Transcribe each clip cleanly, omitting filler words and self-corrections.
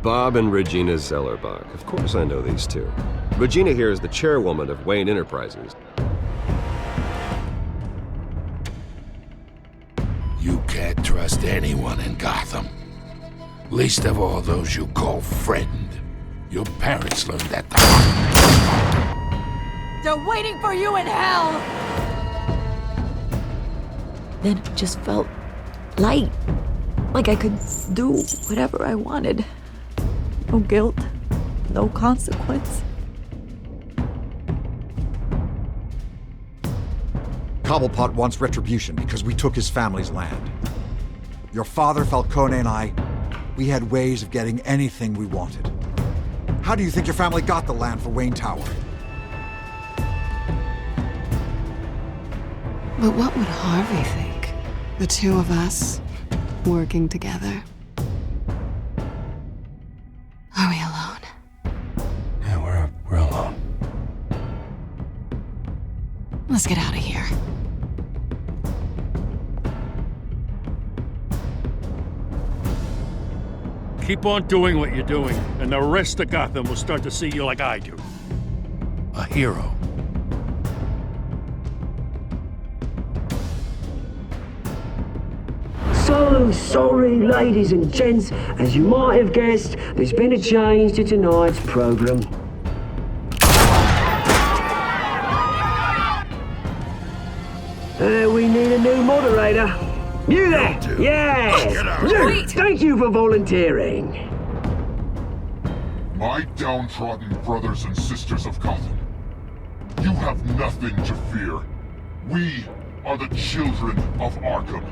Bob and Regina Zellerbach. Of course I know these two. Regina here is the chairwoman of Wayne Enterprises. You can't trust anyone in Gotham. Least of all those you call friend. Your parents learned that the hard way. They're waiting for you in hell! Then it just felt light. Like I could do whatever I wanted. No guilt, no consequence. Cobblepot wants retribution because we took his family's land. Your father, Falcone, and I, we had ways of getting anything we wanted. How do you think your family got the land for Wayne Tower? But what would Harvey think? The two of us working together. Are we alone? Yeah, we're alone. Let's get out of here. Keep on doing what you're doing, and the rest of Gotham will start to see you like I do. A hero. So sorry, ladies and gents. As you might have guessed, there's been a change to tonight's program. We need a new moderator. You there? Yes! You! Thank you for volunteering. My downtrodden brothers and sisters of Gotham, you have nothing to fear. We are the children of Arkham.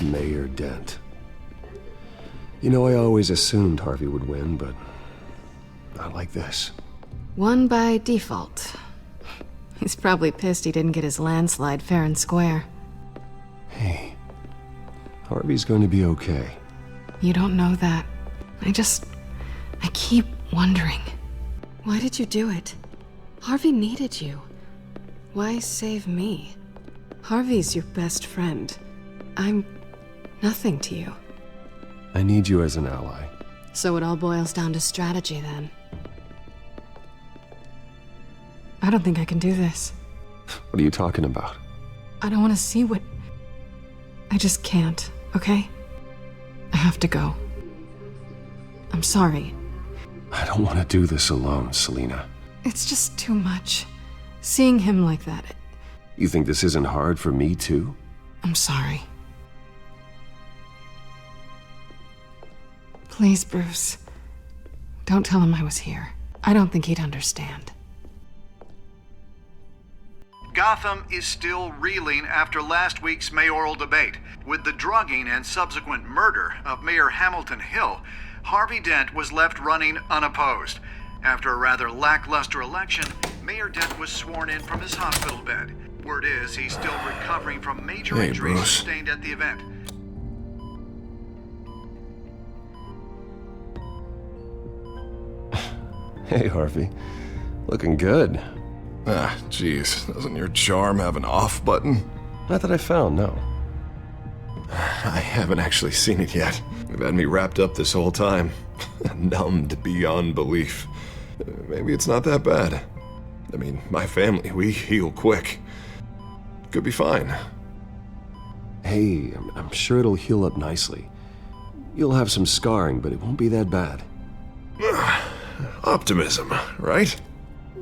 Mayor Dent. You know, I always assumed Harvey would win, but not like this. Won by default. He's probably pissed he didn't get his landslide fair and square. Hey, Harvey's going to be okay. You don't know that. I keep wondering. Why did you do it? Harvey needed you. Why save me? Harvey's your best friend. I'm nothing to you. I need you as an ally. So it all boils down to strategy, then. I don't think I can do this. What are you talking about? I don't want to see what... I just can't, okay? I have to go. I'm sorry. I don't want to do this alone, Selina. It's just too much. Seeing him like that... You think this isn't hard for me, too? I'm sorry. Please, Bruce. Don't tell him I was here. I don't think he'd understand. Gotham is still reeling after last week's mayoral debate. With the drugging and subsequent murder of Mayor Hamilton Hill, Harvey Dent was left running unopposed. After a rather lackluster election, Mayor Dent was sworn in from his hospital bed. Word is he's still recovering from major injuries Bruce. sustained at the event. Hey, Harvey. Looking good. Ah, jeez. Doesn't your charm have an off button? Not that I found, no. I haven't actually seen it yet. You've had me wrapped up this whole time. Numbed beyond belief. Maybe it's not that bad. I mean, my family, we heal quick. Could be fine. Hey, I'm sure it'll heal up nicely. You'll have some scarring, but it won't be that bad. Optimism, right?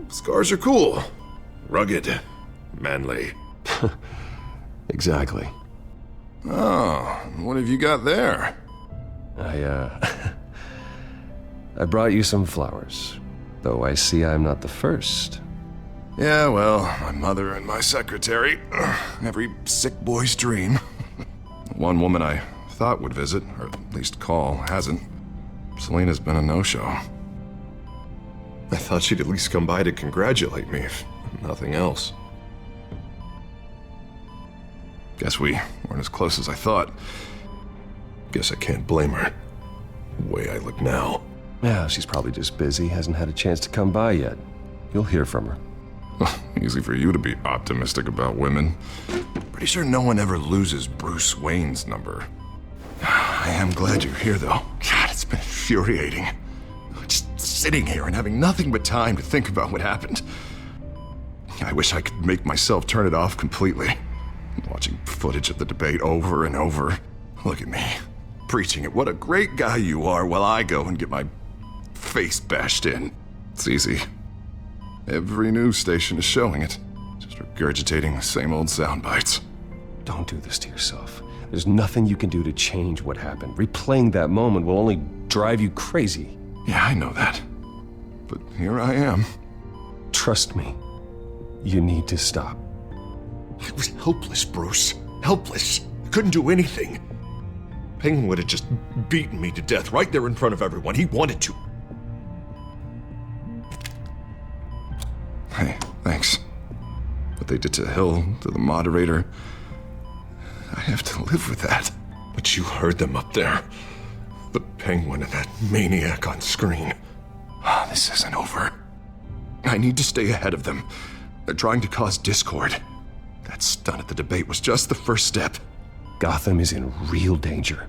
Scars are cool. Rugged. Manly. Exactly. Oh, what have you got there? I brought you some flowers, though I see I'm not the first. Yeah, well, my mother and my secretary. Every sick boy's dream. One woman I thought would visit, or at least call, hasn't. Selena's been a no-show. I thought she'd at least come by to congratulate me, if nothing else. Guess we weren't as close as I thought. Guess I can't blame her. The way I look now. Yeah, she's probably just busy, hasn't had a chance to come by yet. You'll hear from her. Easy for you to be optimistic about women. Pretty sure no one ever loses Bruce Wayne's number. I am glad you're here, though. God, it's been infuriating. Just sitting here and having nothing but time to think about what happened. I wish I could make myself turn it off completely. Watching footage of the debate over and over. Look at me, preaching at what a great guy you are while I go and get my face bashed in. It's easy. Every news station is showing it. Just regurgitating the same old sound bites. Don't do this to yourself. There's nothing you can do to change what happened. Replaying that moment will only drive you crazy. Yeah, I know that. But here I am. Trust me. You need to stop. I was helpless, Bruce. Helpless. I couldn't do anything. Penguin would have just beaten me to death right there in front of everyone. He wanted to. Hey, thanks. What they did to Hill, to the moderator, I have to live with that. But you heard them up there. The Penguin and that maniac on screen. This isn't over. I need to stay ahead of them. They're trying to cause discord. That stunt at the debate was just the first step. Gotham is in real danger.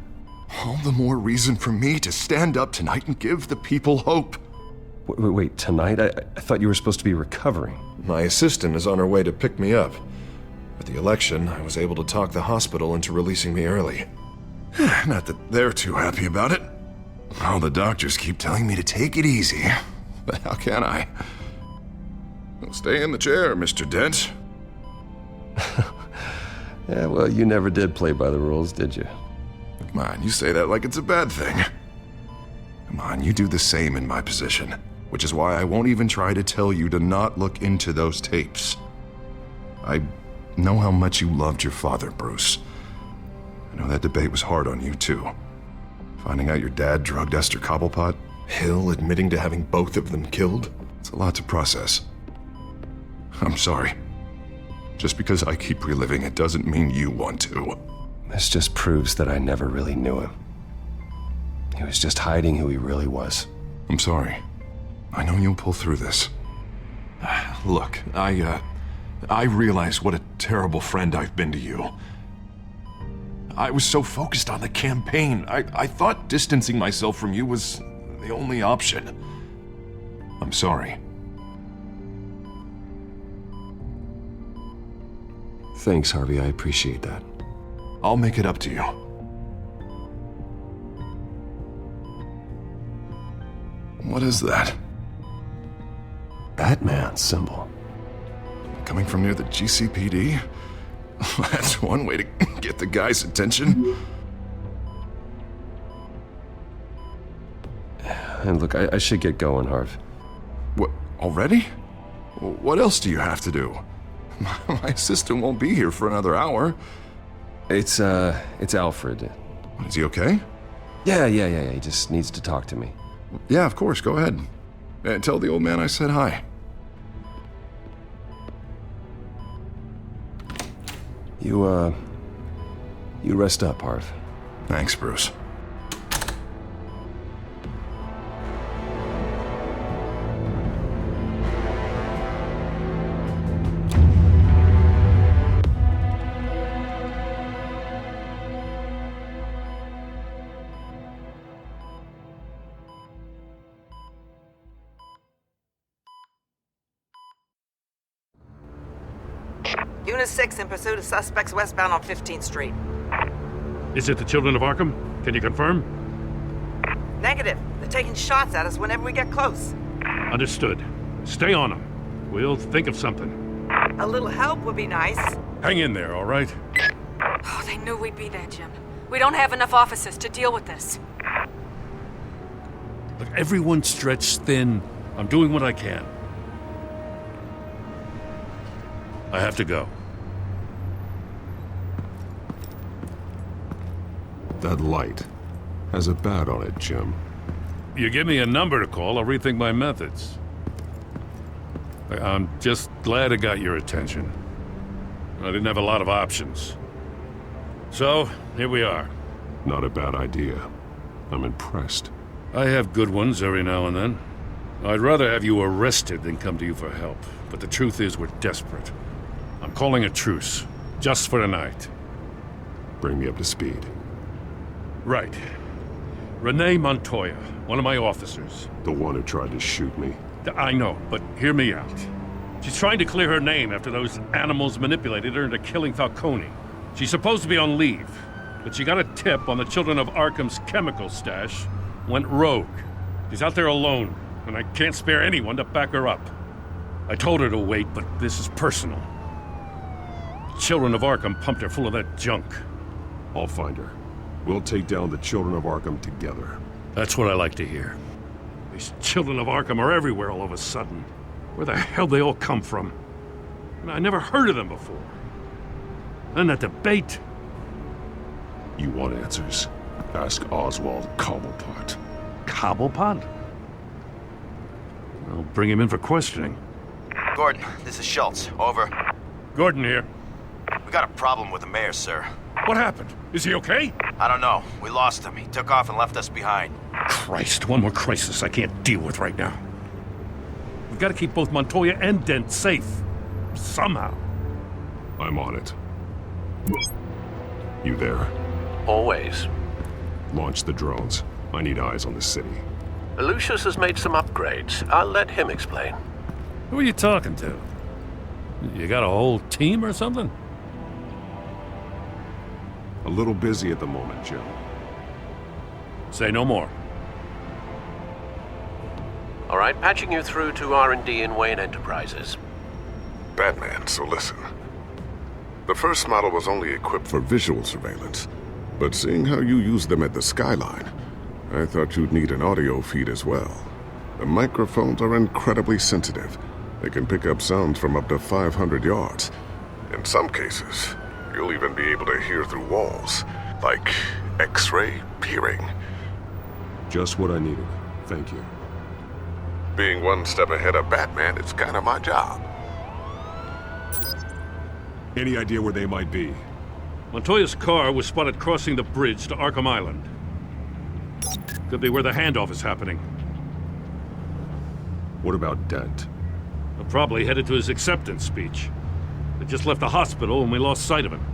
All the more reason for me to stand up tonight and give the people hope. Wait, tonight? I thought you were supposed to be recovering. My assistant is on her way to pick me up. At the election, I was able to talk the hospital into releasing me early. Not that they're too happy about it. All the doctors keep telling me to take it easy. But how can I? Well, stay in the chair, Mr. Dent. Yeah, well, you never did play by the rules, did you? Come on, you say that like it's a bad thing. Come on, you do the same in my position. Which is why I won't even try to tell you to not look into those tapes. I know how much you loved your father, Bruce. I know that debate was hard on you, too. Finding out your dad drugged Esther Cobblepot, Hill admitting to having both of them killed, it's a lot to process. I'm sorry. Just because I keep reliving it doesn't mean you want to. This just proves that I never really knew him. He was just hiding who he really was. I'm sorry. I know you'll pull through this. Look, I realize what a terrible friend I've been to you. I was so focused on the campaign. I thought distancing myself from you was the only option. I'm sorry. Thanks, Harvey. I appreciate that. I'll make it up to you. What is that? Batman's symbol. Coming from near the GCPD? That's one way to get the guy's attention. And look, I should get going, Harv. What, already? What else do you have to do? My assistant won't be here for another hour. It's Alfred. Is he okay? Yeah. He just needs to talk to me. Yeah, of course. Go ahead. And tell the old man I said hi. You rest up, Harv. Thanks, Bruce. Unit 6 in pursuit of suspects westbound on 15th Street. Is it the children of Arkham? Can you confirm? Negative. They're taking shots at us whenever we get close. Understood. Stay on them. We'll think of something. A little help would be nice. Hang in there, all right? Oh, they knew we'd be there, Jim. We don't have enough officers to deal with this. Look, everyone's stretched thin. I'm doing what I can. I have to go. That light has a bat on it, Jim. You give me a number to call, I'll rethink my methods. I'm just glad it got your attention. I didn't have a lot of options. So, here we are. Not a bad idea. I'm impressed. I have good ones every now and then. I'd rather have you arrested than come to you for help. But the truth is, we're desperate. I'm calling a truce, just for tonight. Bring me up to speed. Right. Renee Montoya, one of my officers. The one who tried to shoot me. I know, but hear me out. She's trying to clear her name after those animals manipulated her into killing Falcone. She's supposed to be on leave, but she got a tip on the Children of Arkham's chemical stash, went rogue. She's out there alone, and I can't spare anyone to back her up. I told her to wait, but this is personal. The Children of Arkham pumped her full of that junk. I'll find her. We'll take down the Children of Arkham together. That's what I like to hear. These Children of Arkham are everywhere all of a sudden. Where the hell they all come from? I never heard of them before. And that debate. You want answers? Ask Oswald Cobblepot. Cobblepot? I'll bring him in for questioning. Gordon, this is Schultz. Over. Gordon here. We got a problem with the mayor, sir. What happened? Is he okay? I don't know. We lost him. He took off and left us behind. Christ, one more crisis I can't deal with right now. We've got to keep both Montoya and Dent safe. Somehow. I'm on it. You there? Always. Launch the drones. I need eyes on the city. Lucius has made some upgrades. I'll let him explain. Who are you talking to? You got a whole team or something? A little busy at the moment, Jim. Say no more. All right, patching you through to R&D in Wayne Enterprises. Batman, so listen. The first model was only equipped for visual surveillance, but seeing how you use them at the skyline, I thought you'd need an audio feed as well. The microphones are incredibly sensitive. They can pick up sounds from up to 500 yards. In some cases, you'll even be able to hear through walls, like X-ray peering. Just what I needed. Thank you. Being one step ahead of Batman, it's kind of my job. Any idea where they might be? Montoya's car was spotted crossing the bridge to Arkham Island. Could be where the handoff is happening. What about Dent? They're probably headed to his acceptance speech. They just left the hospital and we lost sight of him.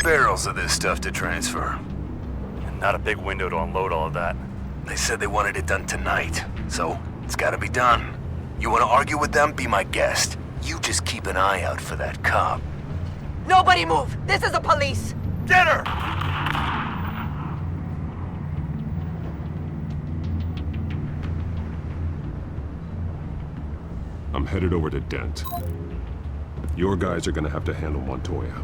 Barrels of this stuff to transfer. And not a big window to unload all of that. They said they wanted it done tonight, so it's gotta be done. You wanna argue with them? Be my guest. You just keep an eye out for that cop. Nobody move! This is the police! Get her! I'm headed over to Dent. Your guys are gonna have to handle Montoya.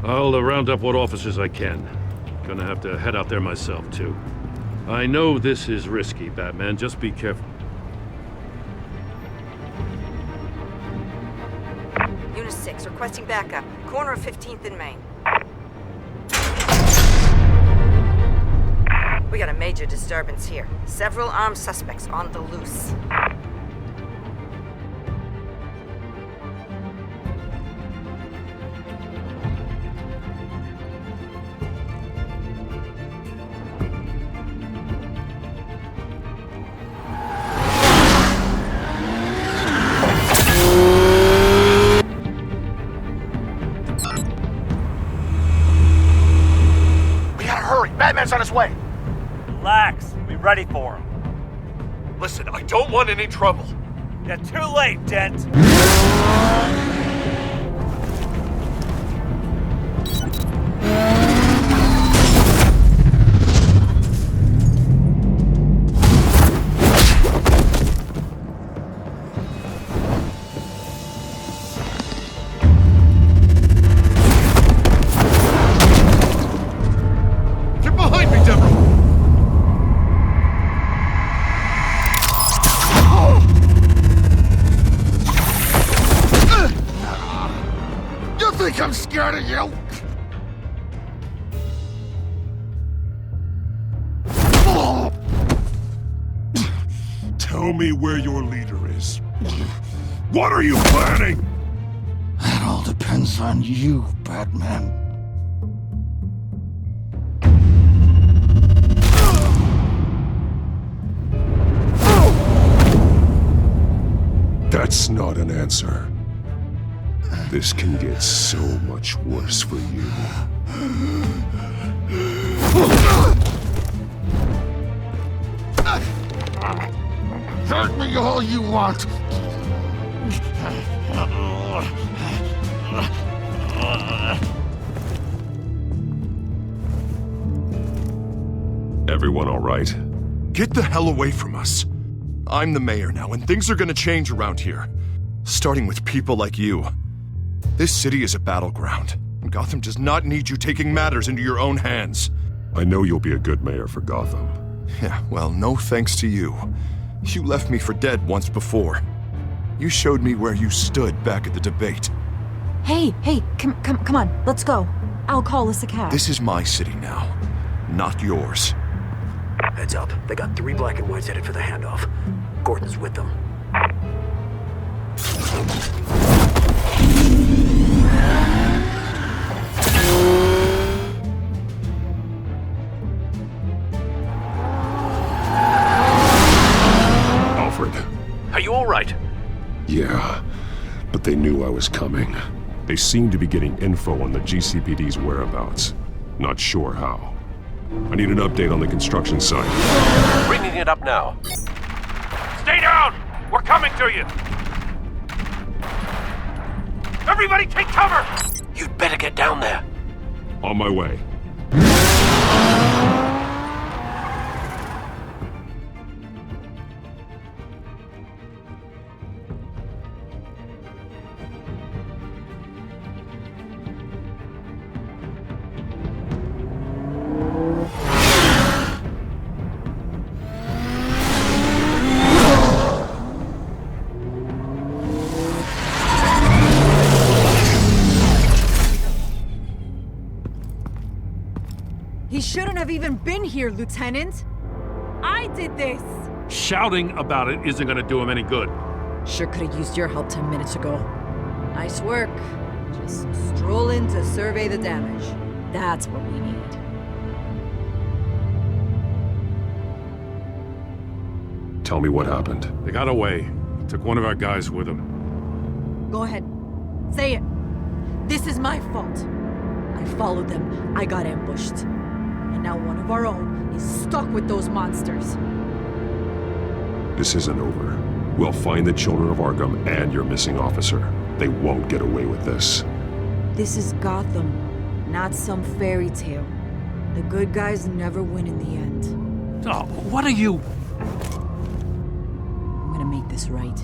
I'll round up what officers I can. Gonna have to head out there myself, too. I know this is risky, Batman. Just be careful. Unit 6, requesting backup. Corner of 15th and Main. We got a major disturbance here. Several armed suspects on the loose. Batman's on his way! Relax. Be ready for him. Listen, I don't want any trouble. You're too late, Dent. Tell me where your leader is. What are you planning? That all depends on you, Batman. That's not an answer. This can get so much worse for you. Hurt me all you want. Everyone all right? Get the hell away from us. I'm the mayor now, and things are gonna change around here. Starting with people like you. This city is a battleground, and Gotham does not need you taking matters into your own hands. I know you'll be a good mayor for Gotham. Yeah, well, no thanks to you. You left me for dead once before. You showed me where you stood back at the debate. Hey, come on, let's go. I'll call us a cab. This is my city now, not yours. Heads up, they got 3 black and whites headed for the handoff. Gordon's with them. Alfred. Are you all right? Yeah, but they knew I was coming. They seem to be getting info on the GCPD's whereabouts. Not sure how. I need an update on the construction site. Bringing it up now. Stay down! We're coming to you! Everybody take cover! You'd better get down there. On my way. He shouldn't have even been here, Lieutenant. I did this. Shouting about it isn't gonna do him any good. Sure could have used your help 10 minutes ago. Nice work. Just stroll in to survey the damage. That's what we need. Tell me what happened. They got away. Took one of our guys with them. Go ahead. Say it. This is my fault. I followed them. I got ambushed. And now one of our own is stuck with those monsters. This isn't over. We'll find the children of Arkham and your missing officer. They won't get away with this. This is Gotham, not some fairy tale. The good guys never win in the end. Oh, what are you? I'm gonna make this right,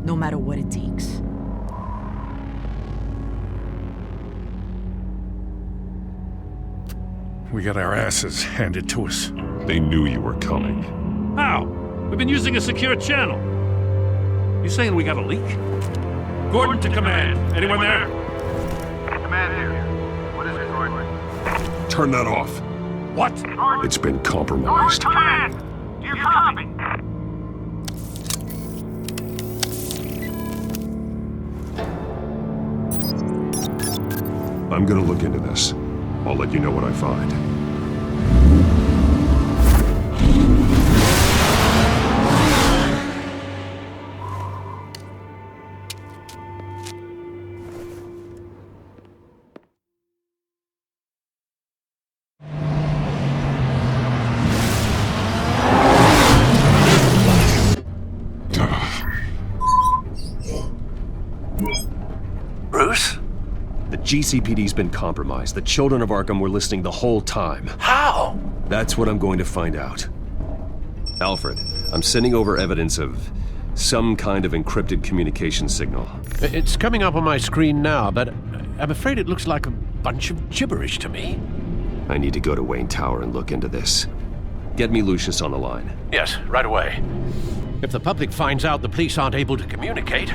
no matter what it takes. We got our asses handed to us. They knew you were coming. How? We've been using a secure channel. You saying we got a leak? Gordon to command. Anyone there? Command here. What is it, Gordon? Turn that off. What? It's been compromised. Command! Do you copy? I'm gonna look into this. I'll let you know what I find. Bruce? The GCPD's been compromised. The children of Arkham were listening the whole time. How? That's what I'm going to find out. Alfred, I'm sending over evidence of some kind of encrypted communication signal. It's coming up on my screen now, but I'm afraid it looks like a bunch of gibberish to me. I need to go to Wayne Tower and look into this. Get me Lucius on the line. Yes, right away. If the public finds out the police aren't able to communicate...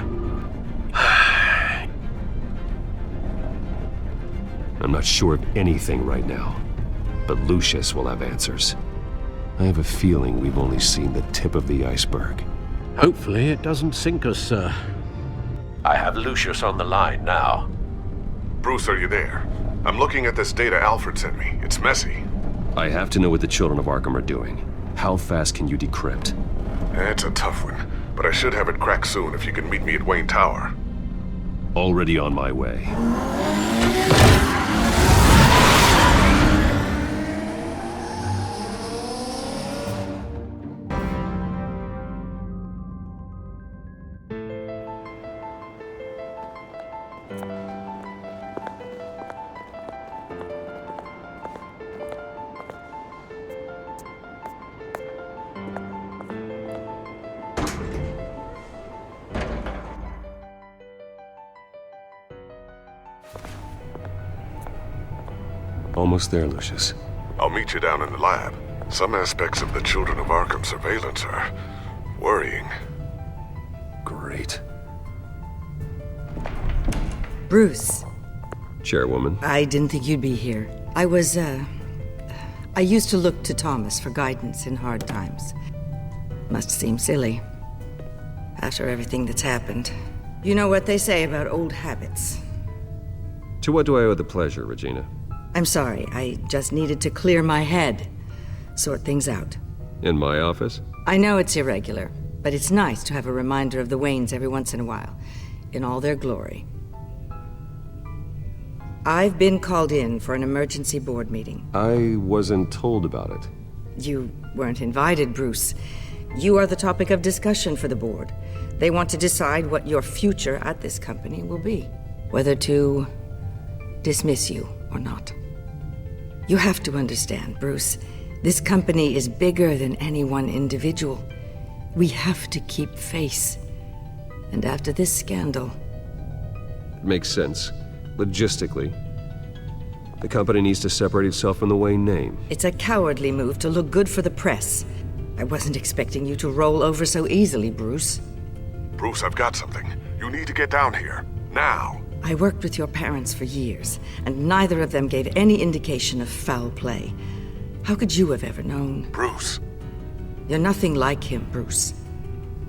I'm not sure of anything right now, but Lucius will have answers. I have a feeling we've only seen the tip of the iceberg. Hopefully it doesn't sink us, sir. I have Lucius on the line now. Bruce, are you there? I'm looking at this data Alfred sent me. It's messy. I have to know what the children of Arkham are doing. How fast can you decrypt? It's a tough one, but I should have it cracked soon if you can meet me at Wayne Tower. Already on my way. Almost there, Lucius. I'll meet you down in the lab. Some aspects of the Children of Arkham surveillance are worrying. Great. Bruce. Chairwoman. I didn't think you'd be here. I used to look to Thomas for guidance in hard times. Must seem silly. After everything that's happened. You know what they say about old habits. To what do I owe the pleasure, Regina? I'm sorry, I just needed to clear my head. Sort things out. In my office? I know it's irregular, but it's nice to have a reminder of the Waynes every once in a while, in all their glory. I've been called in for an emergency board meeting. I wasn't told about it. You weren't invited, Bruce. You are the topic of discussion for the board. They want to decide what your future at this company will be. Whether to dismiss you or not. You have to understand, Bruce, this company is bigger than any one individual. We have to keep face. And after this scandal... Makes sense. Logistically. The company needs to separate itself from the Wayne name. It's a cowardly move to look good for the press. I wasn't expecting you to roll over so easily, Bruce. Bruce, I've got something. You need to get down here. Now. I worked with your parents for years, and neither of them gave any indication of foul play. How could you have ever known? Bruce. You're nothing like him, Bruce.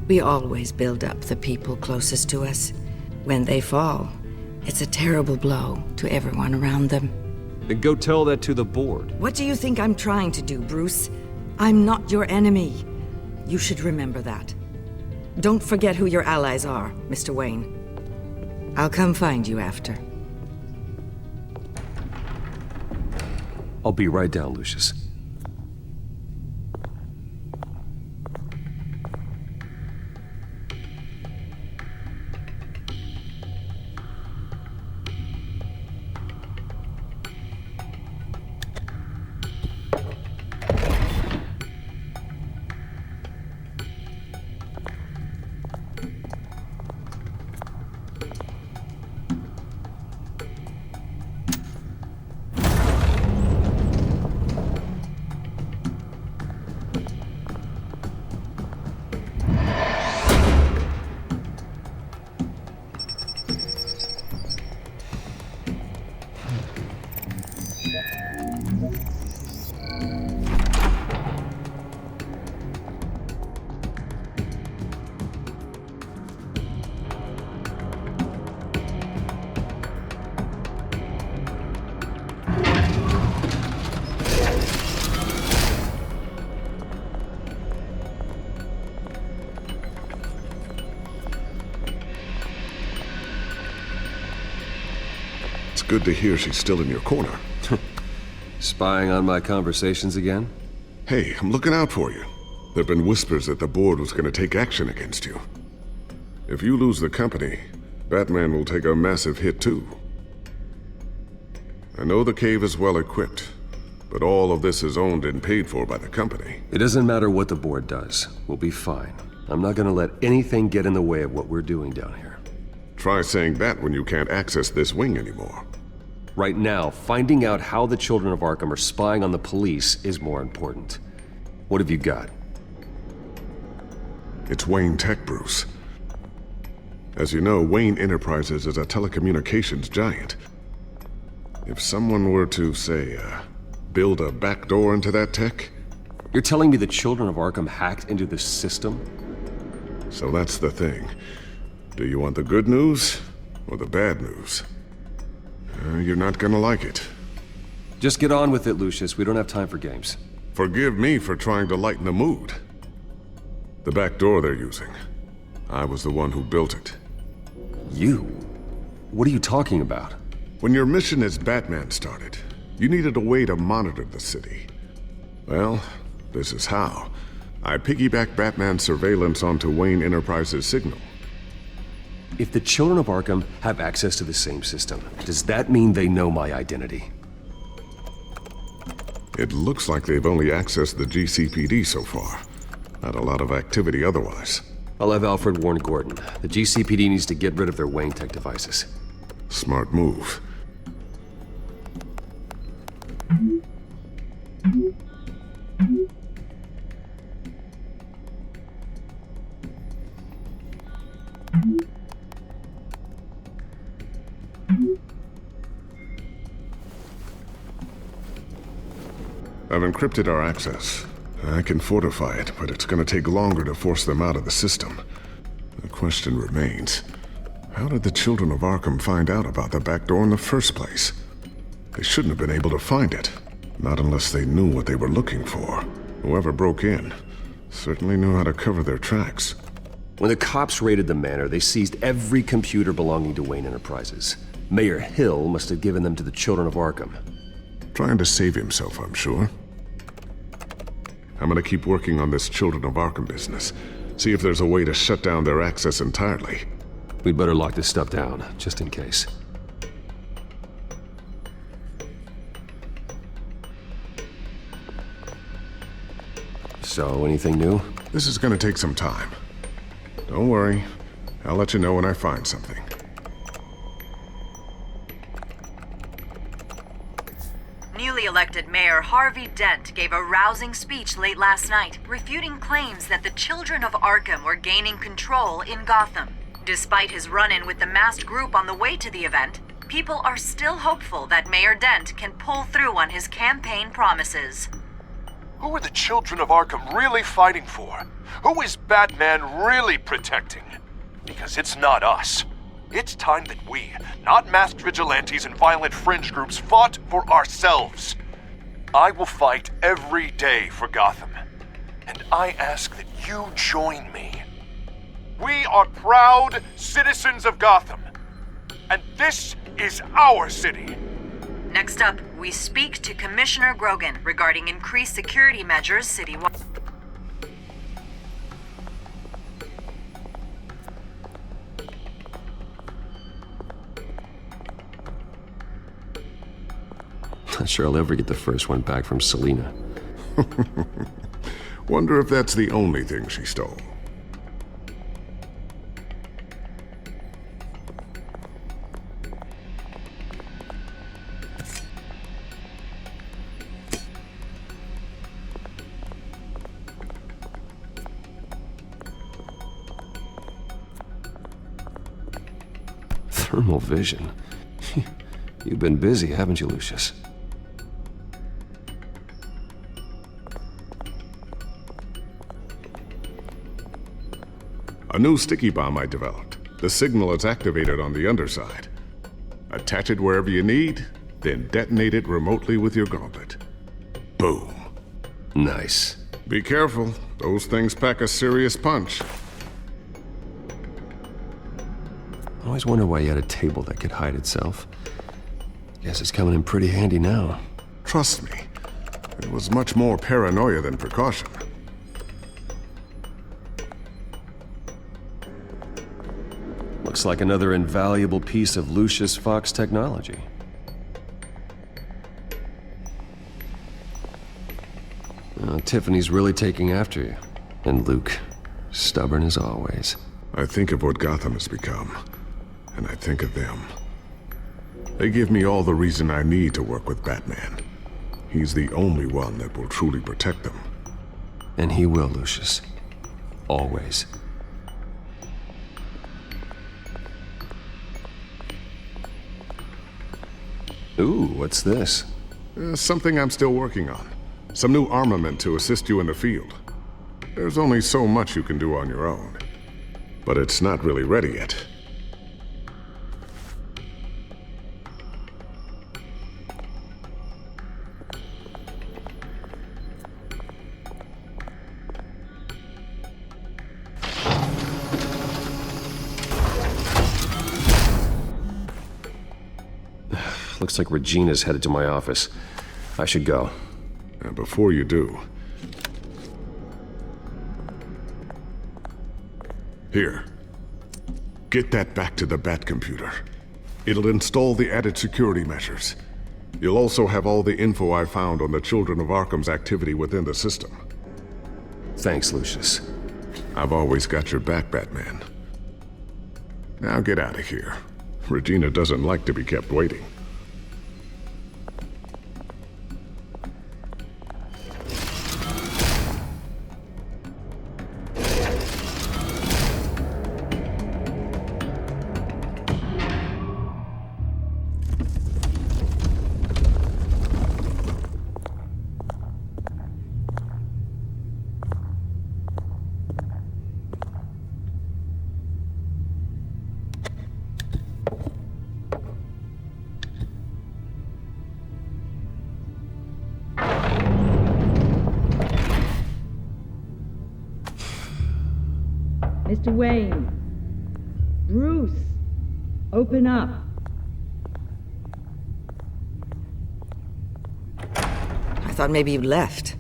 We always build up the people closest to us. When they fall, it's a terrible blow to everyone around them. Then go tell that to the board. What do you think I'm trying to do, Bruce? I'm not your enemy. You should remember that. Don't forget who your allies are, Mr. Wayne. I'll come find you after. I'll be right down, Lucius. Good to hear she's still in your corner. Spying on my conversations again? Hey, I'm looking out for you. There've been whispers that the board was going to take action against you. If you lose the company, Batman will take a massive hit too. I know the cave is well equipped, but all of this is owned and paid for by the company. It doesn't matter what the board does. We'll be fine. I'm not going to let anything get in the way of what we're doing down here. Try saying that when you can't access this wing anymore. Right now, finding out how the Children of Arkham are spying on the police is more important. What have you got? It's Wayne Tech, Bruce. As you know, Wayne Enterprises is a telecommunications giant. If someone were to, say, build a backdoor into that tech, You're telling me the children of Arkham hacked into the system? So that's the thing. Do you want the good news or the bad news? You're not gonna like it. Just get on with it, Lucius. We don't have time for games. Forgive me for trying to lighten the mood. The back door they're using. I was the one who built it. You? What are you talking about? When your mission as Batman started, you needed a way to monitor the city. Well, this is how. I piggybacked Batman's surveillance onto Wayne Enterprises' signal. If the children of Arkham have access to the same system, does that mean they know my identity? It looks like they've only accessed the GCPD so far. Not a lot of activity otherwise. I'll have Alfred warn Gordon. The GCPD needs to get rid of their Wayne Tech devices. Smart move. I've encrypted our access. I can fortify it, but it's gonna take longer to force them out of the system. The question remains, how did the children of Arkham find out about the back door in the first place? They shouldn't have been able to find it. Not unless they knew what they were looking for. Whoever broke in certainly knew how to cover their tracks. When the cops raided the manor, they seized every computer belonging to Wayne Enterprises. Mayor Hill must have given them to the children of Arkham. Trying to save himself, I'm sure. I'm gonna keep working on this Children of Arkham business. See if there's a way to shut down their access entirely. We'd better lock this stuff down, just in case. So, anything new? This is gonna take some time. Don't worry. I'll let you know when I find something. Newly elected Mayor Harvey Dent gave a rousing speech late last night, refuting claims that the children of Arkham were gaining control in Gotham. Despite his run-in with the masked group on the way to the event, people are still hopeful that Mayor Dent can pull through on his campaign promises. Who are the children of Arkham really fighting for? Who is Batman really protecting? Because it's not us. It's time that we, not masked vigilantes and violent fringe groups, fought for ourselves. I will fight every day for Gotham. And I ask that you join me. We are proud citizens of Gotham. And this is our city. Next up, we speak to Commissioner Grogan regarding increased security measures citywide. Not sure I'll ever get the first one back from Selina. Wonder if that's the only thing she stole. Thermal vision. You've been busy, haven't you, Lucius? A new sticky bomb I developed. The signal is activated on the underside. Attach it wherever you need, then detonate it remotely with your gauntlet. Boom. Nice. Be careful. Those things pack a serious punch. I always wonder why you had a table that could hide itself. Guess it's coming in pretty handy now. Trust me, it was much more paranoia than precaution. Looks like another invaluable piece of Lucius Fox technology. Tiffany's really taking after you. And Luke, stubborn as always. I think of what Gotham has become, and I think of them. They give me all the reason I need to work with Batman. He's the only one that will truly protect them. And he will, Lucius. Always. Ooh, what's this? Something I'm still working on. Some new armament to assist you in the field. There's only so much you can do on your own. But it's not really ready yet. Looks like Regina's headed to my office. I should go. And before you do... Here. Get that back to the Bat computer. It'll install the added security measures. You'll also have all the info I found on the Children of Arkham's activity within the system. Thanks, Lucius. I've always got your back, Batman. Now get out of here. Regina doesn't like to be kept waiting. Mr. Wayne. Bruce. Open up. I thought maybe you'd left.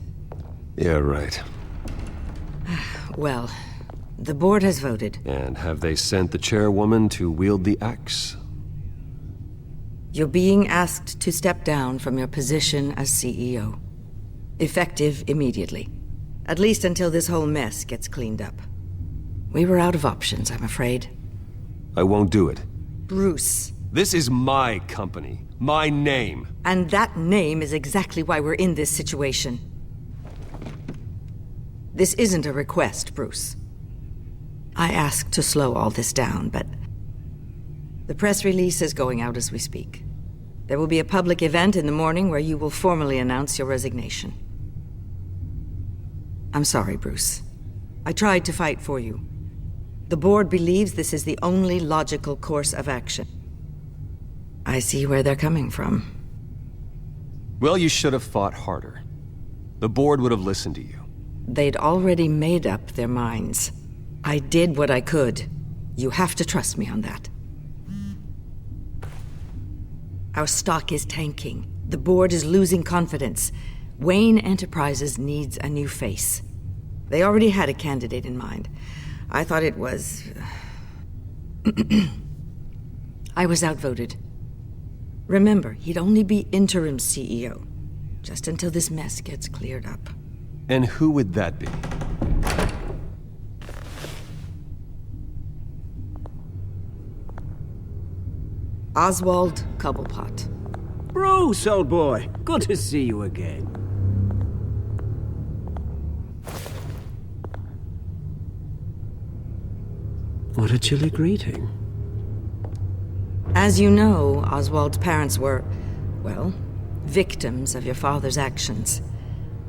Yeah, right. Well, the board has voted. And have they sent the chairwoman to wield the axe? You're being asked to step down from your position as CEO. Effective immediately. At least until this whole mess gets cleaned up. We were out of options, I'm afraid. I won't do it. Bruce. This is my company. My name. And that name is exactly why we're in this situation. This isn't a request, Bruce. I asked to slow all this down, but... the press release is going out as we speak. There will be a public event in the morning where you will formally announce your resignation. I'm sorry, Bruce. I tried to fight for you. The board believes this is the only logical course of action. I see where they're coming from. Well, you should have fought harder. The board would have listened to you. They'd already made up their minds. I did what I could. You have to trust me on that. Our stock is tanking. The board is losing confidence. Wayne Enterprises needs a new face. They already had a candidate in mind. I thought it was... I was outvoted. Remember, he'd only be interim CEO, just until this mess gets cleared up. And who would that be? Oswald Cobblepot. Bruce, old boy. Good to see you again. What a chilly greeting. As you know, Oswald's parents were, well, victims of your father's actions.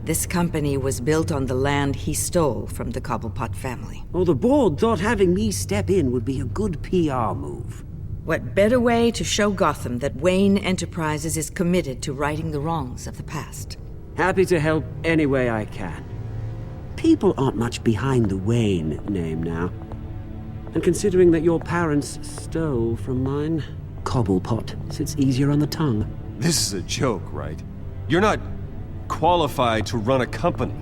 This company was built on the land he stole from the Cobblepot family. Oh, the board thought having me step in would be a good PR move. What better way to show Gotham that Wayne Enterprises is committed to righting the wrongs of the past? Happy to help any way I can. People aren't much behind the Wayne name now. And considering that your parents stole from mine, Cobblepot sits easier on the tongue. This is a joke, right? You're not qualified to run a company.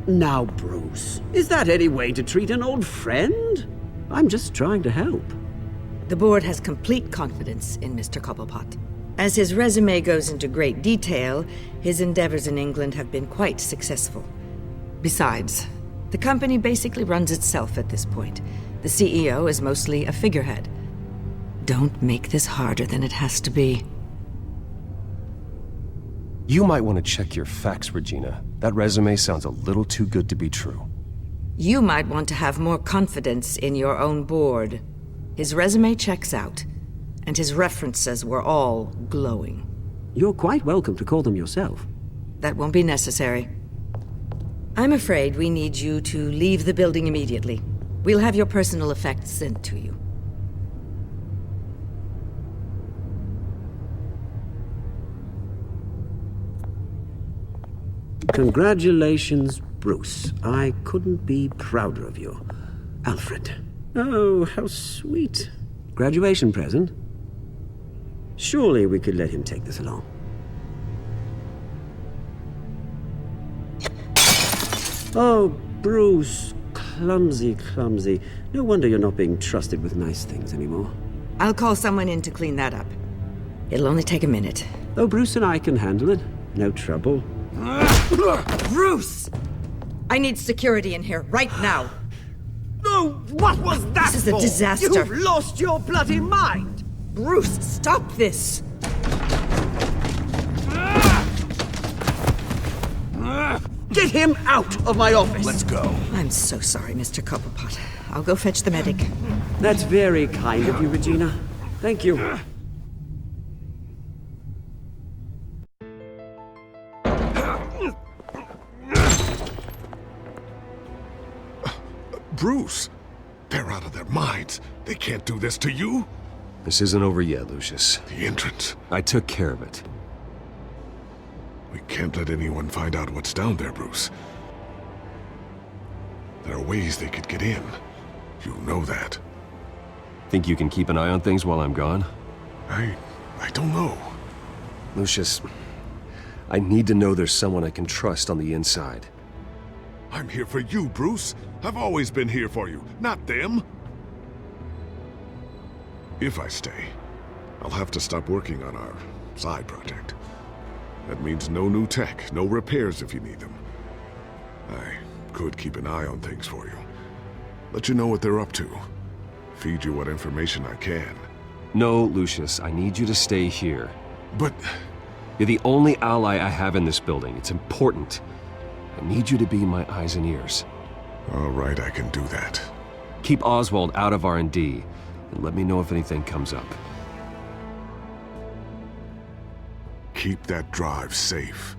Now, Bruce, is that any way to treat an old friend? I'm just trying to help. The board has complete confidence in Mr. Cobblepot. As his resume goes into great detail, his endeavors in England have been quite successful. Besides, the company basically runs itself at this point. The CEO is mostly a figurehead. Don't make this harder than it has to be. You might want to check your facts, Regina. That resume sounds a little too good to be true. You might want to have more confidence in your own board. His resume checks out, and his references were all glowing. You're quite welcome to call them yourself. That won't be necessary. I'm afraid we need you to leave the building immediately. We'll have your personal effects sent to you. Congratulations, Bruce. I couldn't be prouder of you. Alfred. Oh, how sweet. Graduation present? Surely we could let him take this along. Oh, Bruce. Clumsy, clumsy. No wonder you're not being trusted with nice things anymore. I'll call someone in to clean that up. It'll only take a minute. Oh, Bruce and I can handle it. No trouble. Bruce! I need security in here, right now. Oh, what was that This is a disaster. You've lost your bloody mind! Bruce, stop this! Get him out of my office! Let's go. I'm so sorry, Mr. Cobblepot. I'll go fetch the medic. That's very kind of you, Regina. Thank you. Bruce, they're out of their minds. They can't do this to you. This isn't over yet, Lucius. The entrance. I took care of it. We can't let anyone find out what's down there, Bruce. There are ways they could get in. You know that. Think you can keep an eye on things while I'm gone? I don't know. Lucius, I need to know there's someone I can trust on the inside. I'm here for you, Bruce. I've always been here for you, not them. If I stay, I'll have to stop working on our side project. That means no new tech, no repairs if you need them. I could keep an eye on things for you. Let you know what they're up to. Feed you what information I can. No, Lucius, I need you to stay here. But... You're the only ally I have in this building. It's important. I need you to be my eyes and ears. All right, I can do that. Keep Oswald out of R&D, and let me know if anything comes up. Keep that drive safe.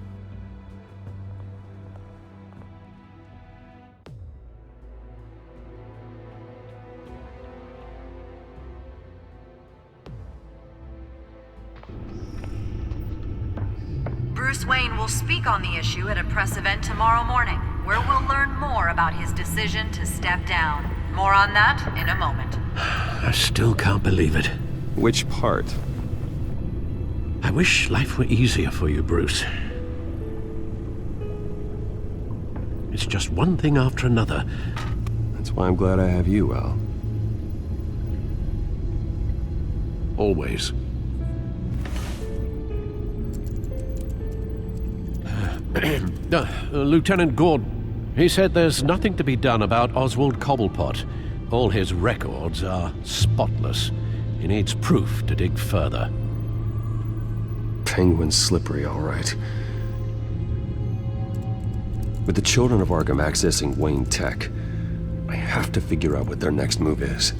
Bruce Wayne will speak on the issue at a press event tomorrow morning, where we'll learn more about his decision to step down. More on that in a moment. I still can't believe it. Which part? I wish life were easier for you, Bruce. It's just one thing after another. That's why I'm glad I have you, Al. Always. Lieutenant Gordon, he said there's nothing to be done about Oswald Cobblepot. All his records are spotless. He needs proof to dig further. Penguin's slippery, all right. With the children of Arkham accessing Wayne Tech, I have to figure out what their next move is.